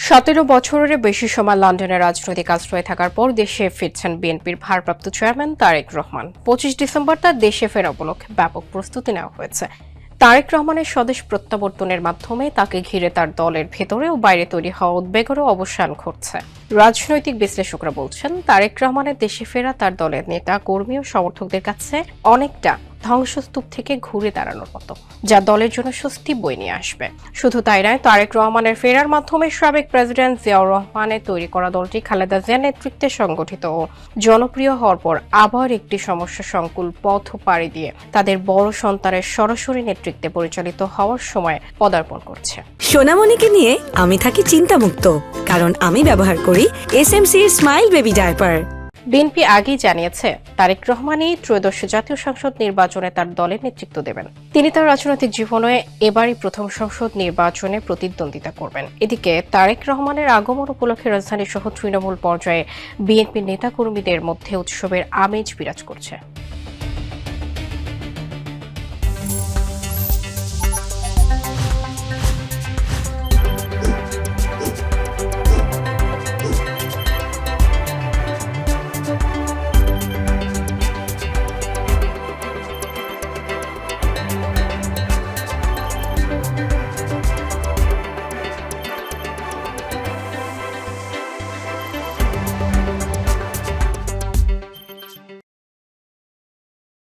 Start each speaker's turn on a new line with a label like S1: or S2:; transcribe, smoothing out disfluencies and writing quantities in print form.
S1: 17 বছরের বেশি সময় লন্ডনের রাজনৈতিক আশ্রয়ে থাকার পর দেশে ফিরছেন বিএনপির ভারপ্রাপ্ত চেয়ারম্যান তারেক রহমান। 25 ডিসেম্বর তার দেশে ফেরা উপলক্ষে ব্যাপক প্রস্তুতি নেওয়া হয়েছে। তারেক রহমানের স্বদেশ প্রত্যাবর্তনের মাধ্যমে তাকে ঘিরে তার দলের ভেতরে ও বাইরে তৈরি হওয়া উদ্বেগেরও অবসান ঘটছে। রাজনৈতিক বিশ্লেষকরা বলছেন, তারেক রহমানের দেশে ফেরা তার দলের নেতা কর্মী ও সমর্থকদের কাছে অনেকটা ধ্বংসস্তূপ থেকে ঘুরে দাঁড়ানোর মতো, যা দলের জন্য স্বস্তি বয়ে নিয়ে আসবে। শুধু তাই নয়, তারেক রহমানের ফেরার মাধ্যমে সাবেক প্রেসিডেন্ট জিয়াউর রহমানের তৈরি করা দলটি খালেদা জিয়ার নেতৃত্বে সংগঠিত ও জনপ্রিয় হওয়ার পর আবার একটি সমস্যা সংকুল পথ পাড়ি দিয়ে তাদের বড় সন্তানের সরাসরি নেতৃত্বে পরিচালিত হওয়ার সময় পদার্পণ করছে।
S2: সোনামণিকে নিয়ে আমি থাকি চিন্তামুক্ত, কারণ আমি ব্যবহার করি এসএমসি এর স্মাইল বেবি ডায়াপার।
S1: বিএনপি আগেই জানিয়েছে, তারেক রহমানই ত্রয়োদশ জাতীয় সংসদ নির্বাচনে তার দলের নেতৃত্ব দেবেন। তিনি তার রাজনৈতিক জীবনে এবারই প্রথম সংসদ নির্বাচনে প্রতিদ্বন্দ্বিতা করবেন। এদিকে তারেক রহমানের আগমন উপলক্ষে রাজধানী সহ তৃণমূল পর্যায়ে বিএনপির নেতাকর্মীদের মধ্যে উৎসবের আমেজ বিরাজ করছে।